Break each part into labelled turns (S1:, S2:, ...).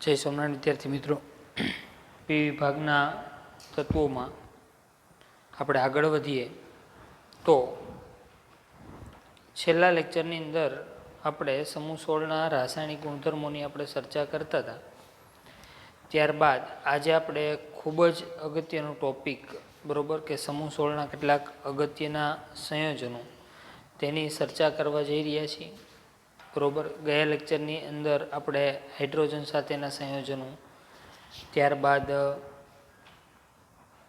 S1: જય સોમનાથ વિદ્યાર્થી મિત્રો, પી વિભાગના તત્વોમાં આપણે આગળ વધીએ તો છેલ્લા લેક્ચરની અંદર આપણે સમૂહ 16ના રાસાયણિક ગુણધર્મોની આપણે ચર્ચા કરતા હતા. ત્યારબાદ આજે આપણે ખૂબ જ અગત્યનો ટોપિક બરાબર કે સમૂહ 16ના કેટલાક અગત્યના સંયોજનો તેની ચર્ચા કરવા જઈ રહ્યા છીએ. બરાબર, ગયા લેક્ચરની અંદર આપણે હાઇડ્રોજન સાથેના સંયોજનો, ત્યારબાદ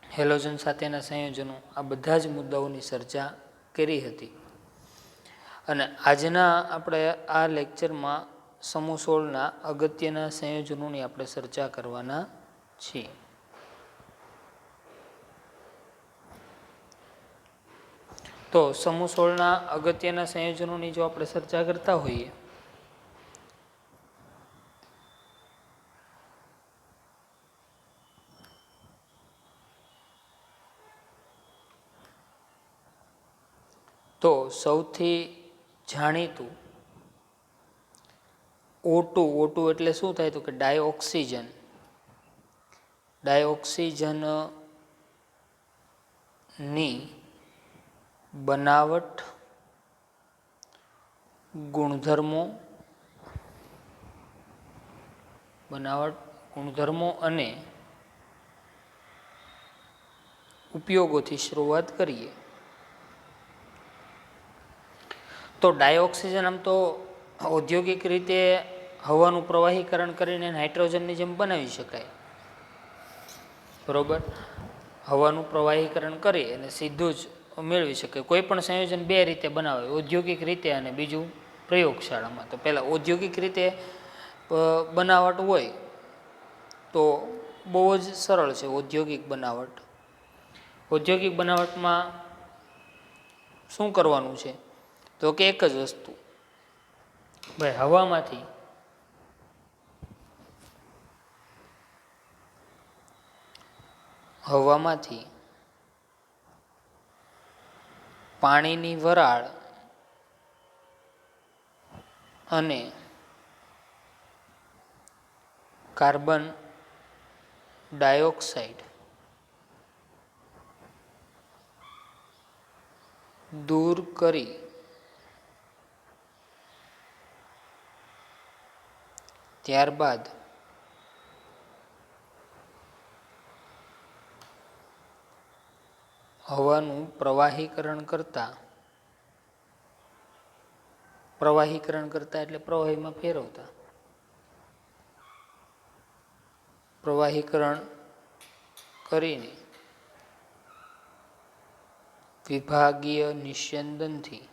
S1: હેલોજન સાથેના સંયોજનો, આ બધા જ મુદ્દાઓની ચર્ચા કરી હતી. અને આજના આપણે આ લેક્ચરમાં સમૂહ 16ના અગત્યના સંયોજનોની આપણે ચર્ચા કરવાના છીએ. તો સમૂહ 16ના અગત્યના સંયોજનોની જો આપણે ચર્ચા કરતા હોઈએ તો સૌથી જાણીતું O2 એટલે શું થાય તો કે ડાયઓક્સિજન. ડાયઓક્સિજનની બનાવટ, ગુણધર્મો અને ઉપયોગોથી શરૂઆત કરીએ તો ડાયઓક્સિજન આમ તો ઔદ્યોગિક રીતે હવાનું પ્રવાહીકરણ કરીને નાઇટ્રોજનની જેમ બનાવી શકાય. બરાબર, હવાનું પ્રવાહીકરણ કરી અને સીધું જ મેળવી શકે. કોઈ પણ સંયોજન બે રીતે બનાવે, ઔદ્યોગિક રીતે અને બીજું પ્રયોગશાળામાં. તો પહેલાં ઔદ્યોગિક રીતે બનાવટ હોય તો બહુ જ સરળ છે. ઔદ્યોગિક બનાવટમાં શું કરવાનું છે તો કે એક જ વસ્તુ, ભાઈ હવામાંથી પાણીની વરાળ અને કાર્બન ડાયોક્સાઇડ દૂર કરી ત્યારબાદ હવાનું પ્રવાહીકરણ કરતા એટલે પ્રવાહીમાં ફેરવતા, પ્રવાહીકરણ કરીને વિભાગીય નિસ્યંદનથી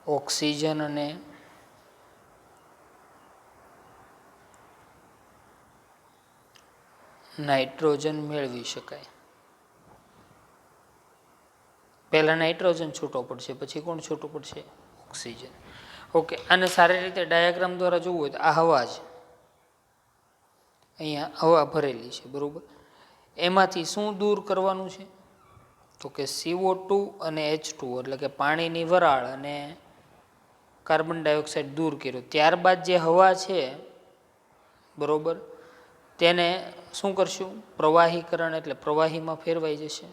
S1: ઓક્સિજન અને નાઇટ્રોજન મેળવી શકાય. પહેલા નાઇટ્રોજન છૂટો પડશે, પછી કોણ છૂટું પડશે? ઓક્સિજન. ઓકે, આને સારી રીતે ડાયાગ્રામ દ્વારા જોવું હોય તો આ હવા છે, અહીંયા હવા ભરેલી છે. બરાબર, એમાંથી શું દૂર કરવાનું છે તો કે CO2 અને H2 એટલે કે પાણીની વરાળ અને કાર્બન ડાયોક્સાઇડ દૂર કર્યો. ત્યારબાદ જે હવા છે બરાબર, તેને શું કરશું? પ્રવાહીકરણ એટલે પ્રવાહીમાં ફેરવાઈ જશે.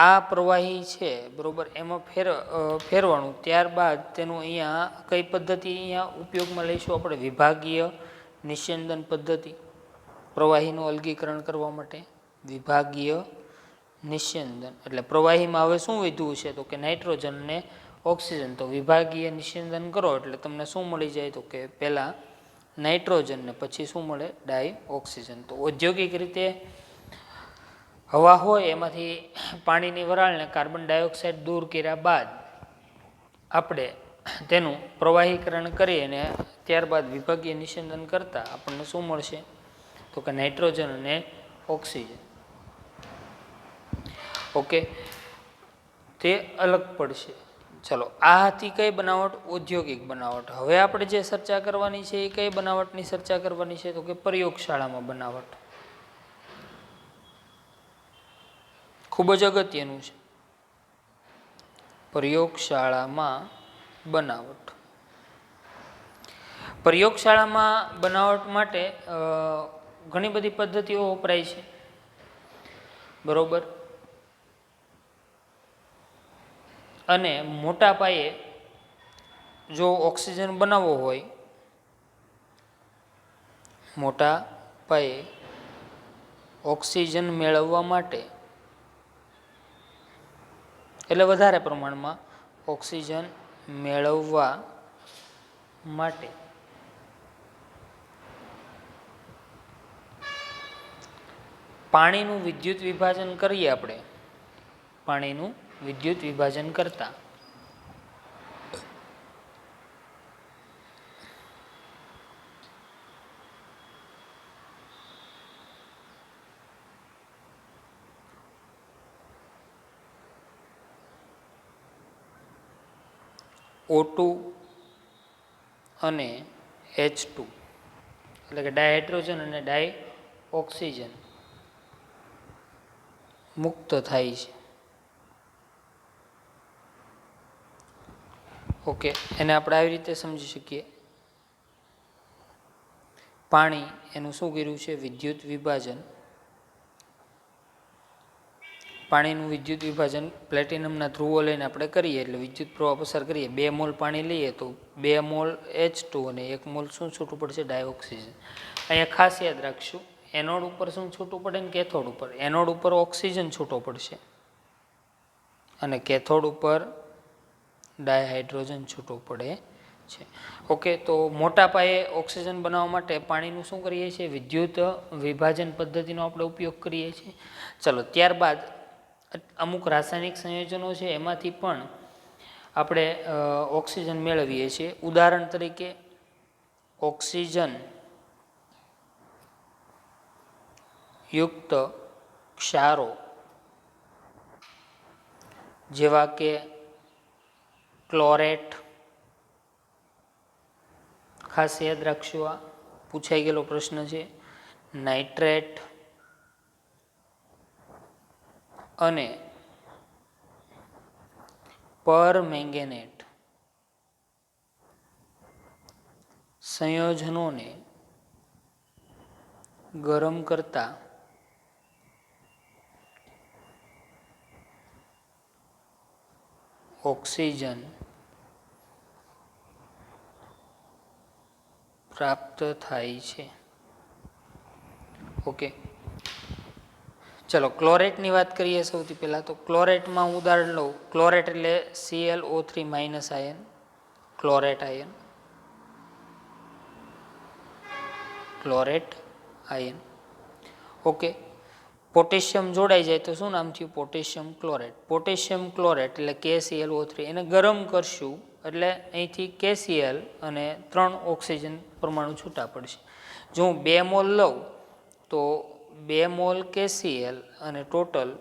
S1: આ પ્રવાહી છે બરાબર, એમાં ફેરવાનું. ત્યારબાદ તેનું અહીંયા કઈ પદ્ધતિ અહીંયા ઉપયોગમાં લઈશું આપણે? વિભાગીય નિસ્યંદન પદ્ધતિ. પ્રવાહીનું અલગીકરણ કરવા માટે વિભાગીય નિસ્યંદન એટલે પ્રવાહીમાં હવે શું વધ્યું છે તો કે નાઇટ્રોજન અને ઓક્સિજન. તો વિભાગીય નિસ્યંદન કરો એટલે તમને શું મળી જાય તો કે પહેલાં નાઇટ્રોજન ને પછી શું મળે? ડાયઓક્સિજન. તો ઔદ્યોગિક રીતે હવા હોય એમાંથી પાણીની વરાળને કાર્બન ડાયોક્સાઇડ દૂર કર્યા બાદ આપણે તેનું પ્રવાહીકરણ કરી અને ત્યારબાદ વિભાગીય નિસ્યંદન કરતાં આપણને શું મળશે તો કે નાઇટ્રોજન અને ઓક્સિજન. ઓકે, તે અલગ પડશે. ચલો, આ હતી કઈ બનાવટ? ઔદ્યોગિક બનાવટ. હવે આપણે જે ચર્ચા કરવાની છે એ કઈ બનાવટની ચર્ચા કરવાની છે તો કે પ્રયોગશાળામાં બનાવટ. ખૂબ જ અગત્યનું છે. પ્રયોગશાળામાં બનાવટ. પ્રયોગશાળામાં બનાવટ માટે ઘણી બધી પદ્ધતિઓ વપરાય છે, બરોબર. અને મોટા પાયે જો ઓક્સિજન બનાવવો હોય, મોટા પાયે ઓક્સિજન મેળવવા માટે, એટલે વધારે પ્રમાણમાં ઓક્સિજન મેળવવા માટે પાણીનું વિદ્યુત વિભાજન કરીએ આપણે. પાણીનું વિદ્યુત વિભાજન કરતા O2 અને H2 એટલે કે ડાયહાઇડ્રોજન અને ડાયઓક્સિજન મુક્ત થાય છે. ઓકે, એને આપણે આવી રીતે સમજી શકીએ. પાણી એનું શું કર્યું છે? વિદ્યુત વિભાજન. પાણીનું વિદ્યુત વિભાજન પ્લેટિનમના ધ્રુવો લઈને આપણે કરીએ એટલે વિદ્યુત પ્રવાહ પસાર કરીએ. 2 મોલ પાણી લઈએ તો 2 મોલ H2 અને 1 મોલ શું છૂટું પડશે? ડાયઓક્સિજન. અહીંયા ખાસ યાદ રાખશું, એનોડ ઉપર શું છૂટું પડે ને કેથોડ ઉપર? એનોડ ઉપર ઓક્સિજન છૂટો પડશે અને કેથોડ ઉપર ડાયહાઇડ્રોજન છૂટો પડે છે. ઓકે, તો મોટા પાયે ઓક્સિજન બનાવવા માટે પાણીનું શું કરીએ છીએ? વિદ્યુત વિભાજન પદ્ધતિનો આપણે ઉપયોગ કરીએ છીએ. ચલો, ત્યારબાદ અમુક રાસાયણિક સંયોજનો છે એમાંથી પણ આપણે ઓક્સિજન મેળવીએ છીએ. ઉદાહરણ તરીકે ઓક્સિજન યુક્ત ક્ષારો જેવા કે ક્લોરેટ. ખાસ યાદ રાખશું, આ પૂછાઈ ગયેલો પ્રશ્ન છે. નાઇટ્રેટ અને પરમેંગેનેટ સંયોજનોને ગરમ કરતા ઓક્સિજન પ્રાપ્ત થાય છે. ઓકે, ચલો ક્લોરેટની વાત કરીએ સૌથી પહેલાં. તો ક્લોરેટમાં હું ઉદાહરણ લઉં. ક્લોરેટ એટલે ClO3 minus ion, chlorate ion, chlorate ion. Okay, potassium જોડાઈ જાય તો શું નામ થયું? Potassium chlorate. પોટેશિયમ ક્લોરેટ એટલે KClO3. એને ગરમ કરશું એટલે અહીંથી KCl અને 3 ઓક્સિજન પરમાણુ છૂટા પડશે. જો હું 2 મોલ લઉં તો 2 મોલ KCl અને ટોટલ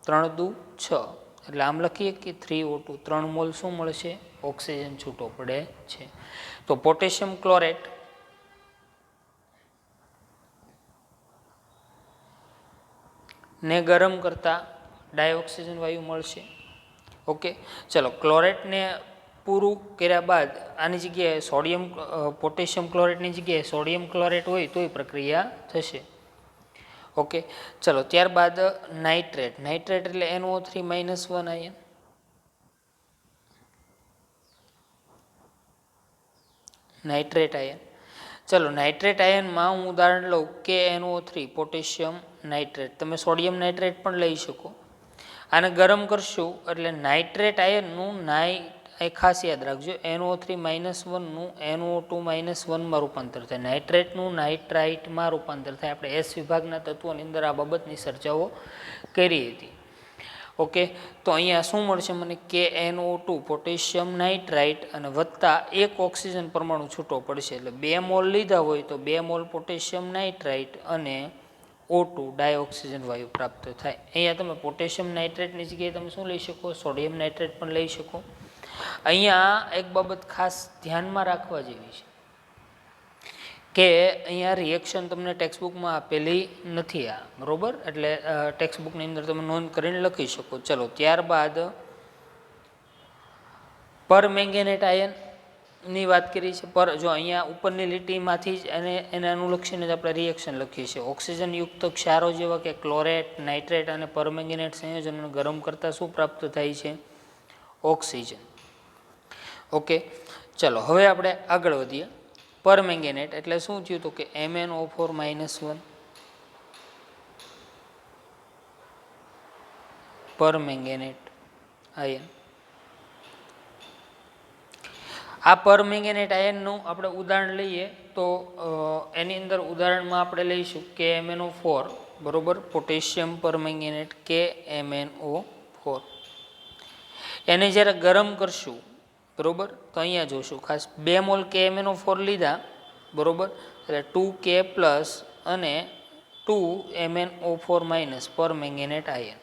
S1: 3 દુ 6 એટલે આમ લખીએ કે 3O2. 3 મોલ શું મળશે? ઓક્સિજન છૂટો પડે છે. તો પોટેશિયમ ક્લોરેટ ને ગરમ કરતા ડાયઓક્સિજન વાયુ મળશે. ઓકે, ચલો ક્લોરેટને પૂરું કર્યા બાદ આની જગ્યાએ સોડિયમ પોટેશિયમ ક્લોરેટની જગ્યાએ સોડિયમ ક્લોરેટ હોય તોય પ્રક્રિયા થશે. ઓકે, ચલો ત્યારબાદ નાઇટ્રેટ. નાઇટ્રેટ એટલે NO3 minus 1 ion. Nitrate ion. ચલો, નાઇટ્રેટ આયનમાં હું ઉદાહરણ લઉં KNO3 પોટેશિયમ નાઇટ્રેટ. તમે સોડિયમ નાઇટ્રેટ પણ લઈ શકો. આને ગરમ કરશું એટલે નાઇટ્રેટ આયનનું ખાસ યાદ રાખજો, NO3 માઇનસ 1નું NO2 માઇનસ 1માં રૂપાંતર થાય, નાઇટ્રેટનું નાઇટ્રાઇટમાં રૂપાંતર થાય. આપણે S વિભાગના તત્વોની અંદર આ બાબતની ચર્ચાઓ કરી હતી. ઓકે, તો અહીંયા શું મળશે મને? KNO2 પોટેશિયમ નાઇટ્રાઇટ અને વત્તા 1 ઓક્સિજન પરમાણુ છૂટો પડશે. એટલે 2 મોલ લીધા હોય તો 2 મોલ પોટેશિયમ નાઇટ્રાઇટ અને O2 ડાયઓક્સિજન વાયુ પ્રાપ્ત થાય. અહીંયા તમે પોટેશિયમ નાઇટ્રેટની જગ્યાએ તમે શું લઈ શકો? સોડિયમ નાઇટ્રેટ પણ લઈ શકો. અહીંયા એક બાબત ખાસ ધ્યાનમાં રાખવા જેવી છે કે અહીંયા રિએક્શન તમને ટેક્સ્ટબુકમાં આપેલી નથી આ, બરોબર? એટલે ટેક્સ્ટબુકની અંદર તમે નોંધ કરીને લખી શકો. ચલો, ત્યારબાદ પર મેંગેનેટ આયનની વાત કરી છે. પર જો અહીંયા ઉપરની લીટીમાંથી જ એને અનુલક્ષીને જ આપણે રિએક્શન લખીએ છીએ. ઓક્સિજનયુક્ત ક્ષારો જેવા કે ક્લોરેટ, નાઇટ્રેટ અને પરમેંગેનેટ સંયોજનોને ગરમ કરતાં શું પ્રાપ્ત થાય છે? ઓક્સિજન. ઓકે, ચલો હવે આપણે આગળ વધીએ. પરમેંગેનેટ એટલે શું થયું તો કે MnO4-1 પરમેંગેનેટ આયન. આ પરમેંગેનેટ આયનનું આપણે ઉદાહરણ લઈએ તો એની અંદર ઉદાહરણમાં આપણે લઈશું KMnO4 બરોબર, પોટેશિયમ પરમેંગેનેટ KMnO4. એને જ્યારે ગરમ કરશું બરોબર તો અહીંયા જોશું ખાસ 2 મોલ KMnO4 લીધા બરોબર, એટલે 2K પ્લસ અને 2MnO4- પરમેંગેનેટ આયન.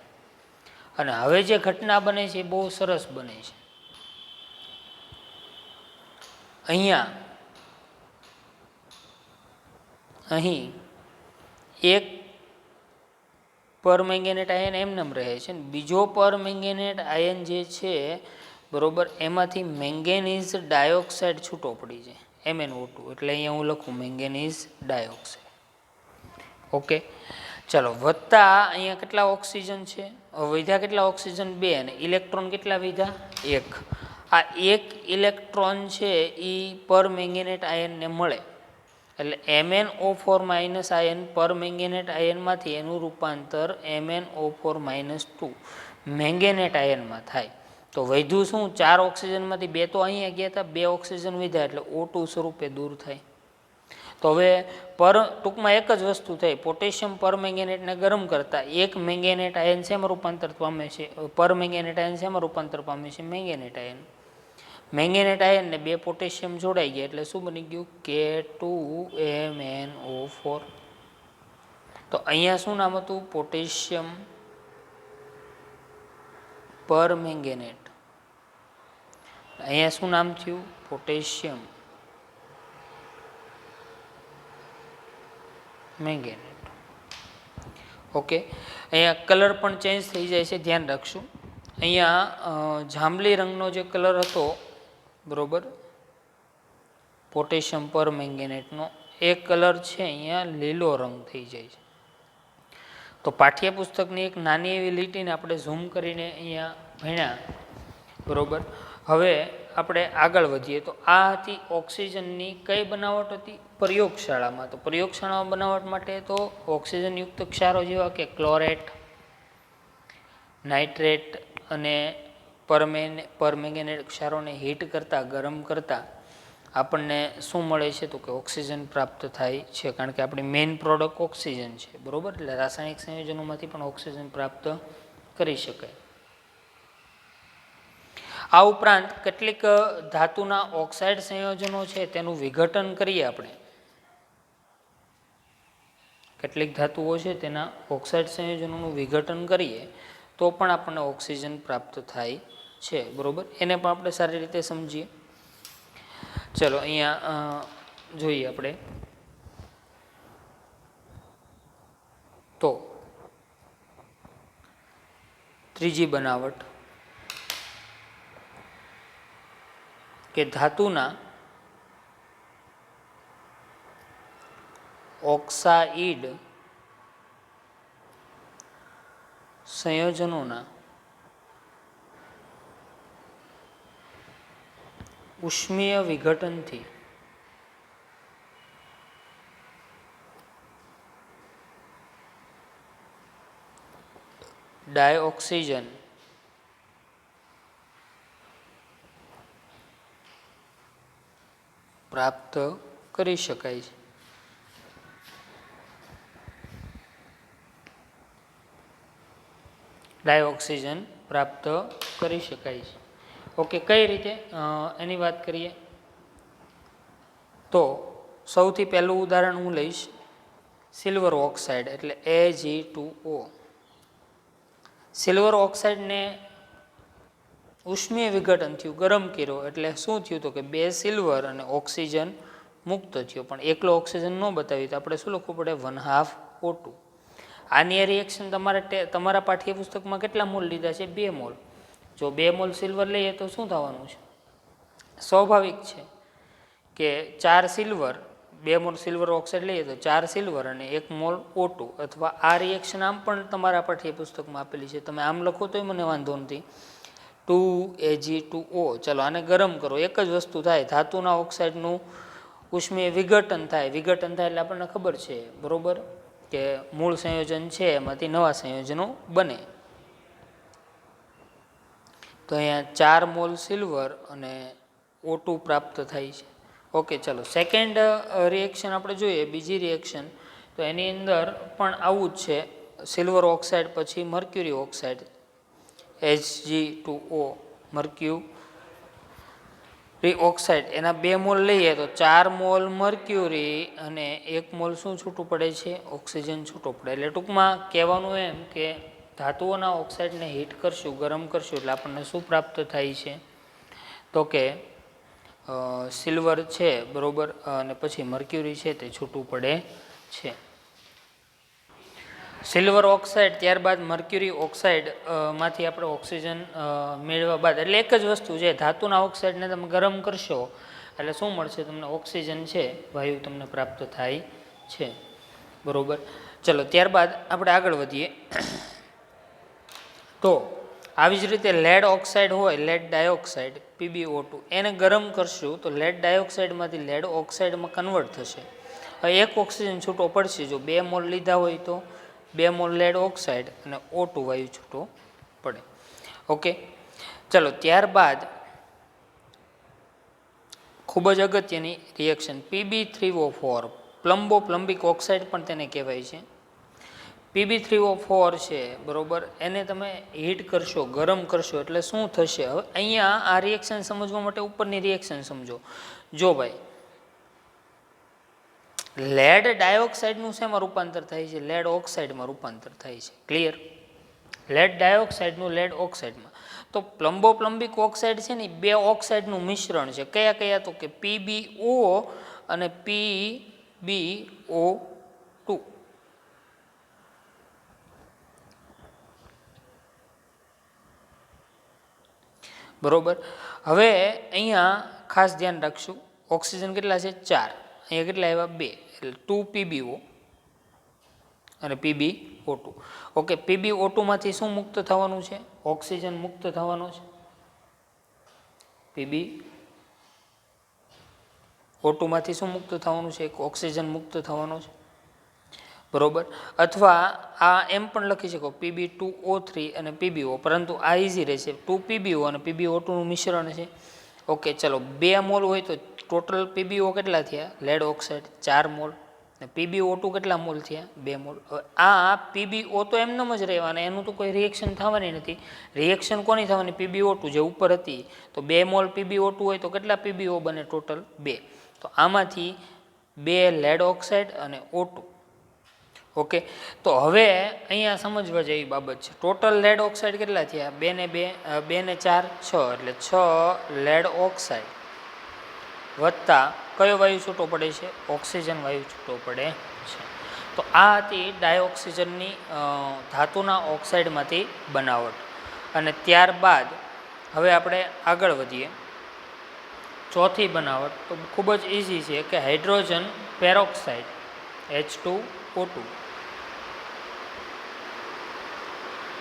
S1: અને હવે જે ઘટના બને છે એ બહુ સરસ બને છે. અહીં એક પરમેંગેનેટ આયન એમનેમ રહે છે, બીજો પરમેંગેનેટ આયન જે છે બરોબર એમાંથી મેંગેનીઝ ડાયોક્સાઇડ છૂટો પડી જાય MnO2, એટલે અહીંયા હું લખું મેંગેનીઝ ડાયોક્સાઇડ. ઓકે, ચાલો વધતા અહીંયા કેટલા ઓક્સિજન છે? વધ્યા કેટલા ઓક્સિજન? 2. અને ઇલેક્ટ્રોન કેટલા વધ્યા? 1. આ 1 ઇલેક્ટ્રોન છે એ પરમેંગેનેટ આયનને મળે એટલે MnO4- આયન પરમેંગેનેટ આયનમાંથી એનું રૂપાંતર MnO4- મેંગેનેટ આયનમાં થાય. તો વધ્યું શું? 4 ઓક્સિજનમાંથી 2 તો અહીંયા ગયા હતા, 2 ઓક્સિજન વધ્યા એટલે O2 સ્વરૂપે દૂર થાય. તો હવે ટૂંકમાં એક જ વસ્તુ થઈ, પોટેશિયમ પરમેંગેનેટને ગરમ કરતા એક મેંગેનેટ આયન શેમાં રૂપાંતર પામે છે? પરમેંગેનેટ આયન શેમાં રૂપાંતર પામે છે? મેંગેનેટ આયન. મેંગેનેટ આયન ને 2 પોટેશિયમ જોડાઈ ગયા એટલે શું બની ગયું? K2MnO4. તો અહીંયા શું નામ હતું? Potassium permanganate. અહીંયા શું નામ થયું? પોટેશિયમ મેંગેનેટ. ઓકે, અહીંયા કલર પણ ચેન્જ થઈ જાય છે, ધ્યાન રાખશું. અહીંયા જાંબલી રંગનો જે કલર હતો બરોબર પોટેશિયમ પરમેંગેનેટનો, એ કલર છે અહીંયા લીલો રંગ થઈ જાય છે. તો પાઠ્યપુસ્તકની એક નાની એવી લીટીને આપણે ઝૂમ કરીને અહીંયા ભણ્યા બરોબર. હવે આપણે આગળ વધીએ તો આ હતી ઓક્સિજનની કઈ બનાવટ હતી? પ્રયોગશાળામાં. તો પ્રયોગશાળામાં બનાવટ માટે તો ઓક્સિજનયુક્ત ક્ષારો જેવા કે ક્લોરેટ, નાઇટ્રેટ અને પરમેંગેનેટ ક્ષારોને હીટ કરતાં, ગરમ કરતાં આપણને શું મળે છે તો કે ઓક્સિજન પ્રાપ્ત થાય છે, કારણ કે આપણી મેઇન પ્રોડક્ટ ઓક્સિજન છે બરોબર. એટલે રાસાયણિક સંયોજનોમાંથી પણ ઓક્સિજન પ્રાપ્ત કરી શકાય. આ ઉપરાંત કેટલીક ધાતુના ઓક્સાઇડ સંયોજનો છે તેનું વિઘટન કરીએ આપણે. કેટલીક ધાતુઓ છે તેના ઓક્સાઇડ સંયોજનોનું વિઘટન કરીએ તો પણ આપણને ઓક્સિજન પ્રાપ્ત થાય છે બરોબર. એને પણ આપણે સારી રીતે સમજીએ. ચલો અહીંયા જોઈએ આપણે. તો ત્રીજી બનાવટ કે ધાતુના ઓક્સાઇડ સંયોજનોના ઉષ્મીય વિઘટનથી ડાયઓક્સિજન પ્રાપ્ત કરી શકાય છે. ડાયઓક્સિજન પ્રાપ્ત કરી શકાય છે. ઓકે, કઈ રીતે એની વાત કરીએ તો સૌથી પહેલું ઉદાહરણ હું લઈશ સિલ્વર ઓક્સાઇડ એટલે Ag2O. સિલ્વર ઓક્સાઇડને ઉષ્મીય વિઘટન થયું, ગરમ કર્યો એટલે શું થયું તો કે 2 સિલ્વર અને ઓક્સિજન મુક્ત થયો. પણ એકલો ઓક્સિજન ન બતાવી તો આપણે શું લખવું પડે? 1/2 O2. આની રિએક્શન તમારા પાઠ્યપુસ્તકમાં કેટલા મોલ લીધા છે? 2 મોલ. જો 2 મોલ સિલ્વર લઈએ તો શું થવાનું છે? સ્વાભાવિક છે કે 4 સિલ્વર, 2 મોલ સિલ્વર ઓક્સાઇડ લઈએ તો 4 સિલ્વર અને 1 મોલ O2, અથવા આ રિએક્શન આમ પણ તમારા પાઠ્યપુસ્તકમાં આપેલી છે, તમે આમ લખો તોય મને વાંધો નથી, 2Ag2O. ચાલો આને ગરમ કરો, એક જ વસ્તુ થાય, ધાતુના ઓક્સાઇડનું ઉષ્મીય વિઘટન થાય. વિઘટન થાય એટલે આપણને ખબર છે બરોબર કે મૂળ સંયોજન છે એમાંથી નવા સંયોજનો બને. તો અહીંયા 4 મોલ સિલ્વર અને O2 પ્રાપ્ત થાય છે. ઓકે, ચલો સેકન્ડ રિએક્શન આપણે જોઈએ, બીજી રિએક્શન. તો એની અંદર પણ આવું જ છે, સિલ્વર ઓક્સાઇડ પછી mercury oxide Hg2O, mercury oxide, એના 2 મોલ લઈએ તો 4 મોલ મર્ક્યુરી અને 1 મોલ શું છૂટું પડે છે? ઓક્સિજન છૂટો પડે. એટલે ટૂંકમાં કહેવાનું એમ કે ધાતુઓના ઓક્સાઇડને હીટ કરશું, ગરમ કરશું એટલે આપણને શું પ્રાપ્ત થાય છે? તો કે સિલ્વર છે બરોબર, અને પછી મર્ક્યુરી છે તે છૂટું પડે છે. સિલ્વર ઓક્સાઇડ ત્યારબાદ મર્ક્યુરી ઓક્સાઇડ માંથી આપણે ઓક્સિજન મેળવ્યા બાદ, એટલે એક જ વસ્તુ છે, ધાતુના ઓક્સાઇડને તમે ગરમ કરશો એટલે શું મળશે તમને? ઓક્સિજન છે, વાયુ તમને પ્રાપ્ત થાય છે બરોબર. ચલો ત્યારબાદ આપણે આગળ વધીએ. તો આવી જ રીતે લેડ ઓક્સાઇડ હોય, લેડ ડાયોક્સાઇડ PbO2, એને ગરમ કરશું તો લેડ ડાયોક્સાઇડમાંથી લેડ ઓક્સાઇડમાં કન્વર્ટ થશે. હવે એક ઓક્સિજન છૂટો પડશે, જો 2 મોલ લીધા હોય તો 2 મોલ લેડ ઓક્સાઇડ અને O2 વાયુ છૂટો પડે. ઓકે, ચલો ત્યારબાદ ખૂબ જ અગત્યની રિએક્શન Pb3O4, પ્લમ્બો પ્લમ્બિક ઓક્સાઇડ પણ તેને કહેવાય છે. Pb3O4 છે બરોબર, એને તમે હીટ કરશો, ગરમ કરશો એટલે શું થશે? હવે અહીંયા આ રિએક્શન સમજવા માટે ઉપરની રિએક્શન સમજો. જો ભાઈ, લેડ ડાયોક્સાઇડનું શેમાં રૂપાંતર થાય છે? લેડ ઓક્સાઇડમાં રૂપાંતર થાય છે. ક્લિયર? લેડ ડાયોક્સાઇડનું લેડ ઓક્સાઇડમાં. તો પ્લમ્બો પ્લમ્બિક ઓક્સાઇડ છે ને, 2 ઓક્સાઇડનું મિશ્રણ છે. કયા કયા? તો કે PbO અને PbO2. બરોબર. હવે અહીંયા ખાસ ધ્યાન રાખશું, ઓક્સિજન કેટલા છે? 4, અહીંયા કેટલા આવ્યા? 2, એટલે 2PbO અને PbO2. ઓકે, PbO2 માંથી શું મુક્ત થવાનું છે? ઓક્સિજન મુક્ત થવાનો છે. PbO2 માંથી શું મુક્ત થવાનું છે? એક ઓક્સિજન મુક્ત થવાનો છે બરોબર. અથવા આ એમ પણ લખી શકો Pb2O3 અને PbO, પરંતુ આ ઇઝી રહેશે, 2PbO અને PbO2 નું મિશ્રણ છે. ઓકે, ચલો 2 મોલ હોય તો ટોટલ PbO કેટલા થયા? લેડ ઓક્સાઇડ 4 મોલ, અને PbO2 કેટલા મોલ થયા? 2 મોલ. આ PbO તો એમનેમ જ રહેવાના, એનું તો કોઈ રિએક્શન થવાની નથી. રિએક્શન કોની થવાની? PbO2 જે ઉપર હતી. તો 2 મોલ PbO2 હોય તો કેટલા PbO બને? ટોટલ 2. તો આમાંથી 2 લેડ ઓક્સાઇડ અને O2. ઓકે, તો હવે અહીંયા સમજવા જેવી બાબત છે. ટોટલ લેડ ઓક્સાઇડ કેટલા થયા? 2 ને 4 6, એટલે 6 લેડ ઓક્સાઇડ વત્તા કયો વાયુ છૂટો પડે છે? ઓક્સિજન વાયુ છૂટો પડે છે. તો આ હતી ડાયોક્સિજનની ધાતુના ઓક્સાઇડમાંથી બનાવટ. અને ત્યારબાદ હવે આપણે આગળ વધીએ. ચોથી બનાવટ તો ખૂબ જ ઇઝી છે કે hydrogen peroxide H2O2.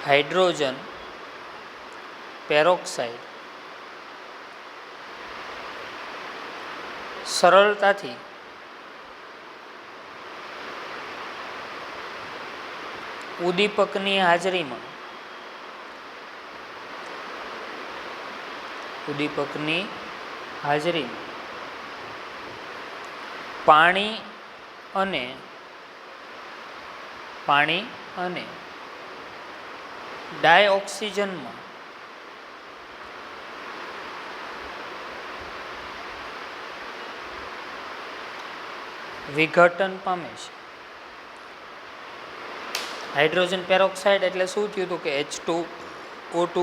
S1: Hydrogen peroxide સરળતાથી ઉદ્દીપકની હાજરીમાં પાણી અને ડાયઓક્સિજનમાં વિઘટન પામે છે. હાઇડ્રોજન પેરોક્સાઇડ એટલે શું થયું હતું કે H2O2,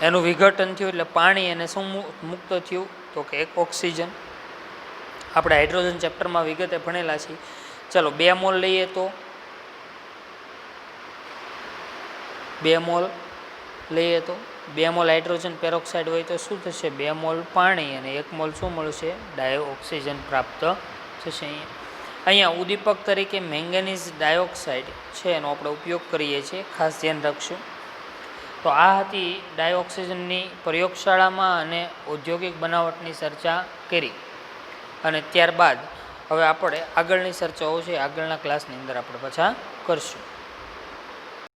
S1: એનું વિઘટન થયું એટલે પાણી એને શું મુક્ત થયું? તો કે એક ઓક્સિજન. આપણે હાઇડ્રોજન ચેપ્ટરમાં વિગતે ભણેલા છીએ. ચલો 2 મોલ લઈએ તો 2 મોલ લઈએ તો 2 મોલ હાઇડ્રોજન પેરોક્સાઇડ હોય તો શું થશે? 2 મોલ પાણી અને 1 મોલ શું મળશે? ડાયોક્સિજન પ્રાપ્ત થશે. અહીંયા ઉદ્દીપક તરીકે મેંગેનીઝ ડાયોક્સાઇડ છે એનો આપણે ઉપયોગ કરીએ છીએ, ખાસ ધ્યાન રાખશું. તો આ હતી ડાયોક્સિજનની પ્રયોગશાળામાં અને ઔદ્યોગિક બનાવટની ચર્ચા કરી. અને ત્યારબાદ હવે આપણે આગળની ચર્ચાઓ છે આગળના ક્લાસની અંદર આપણે પાછા કરશું.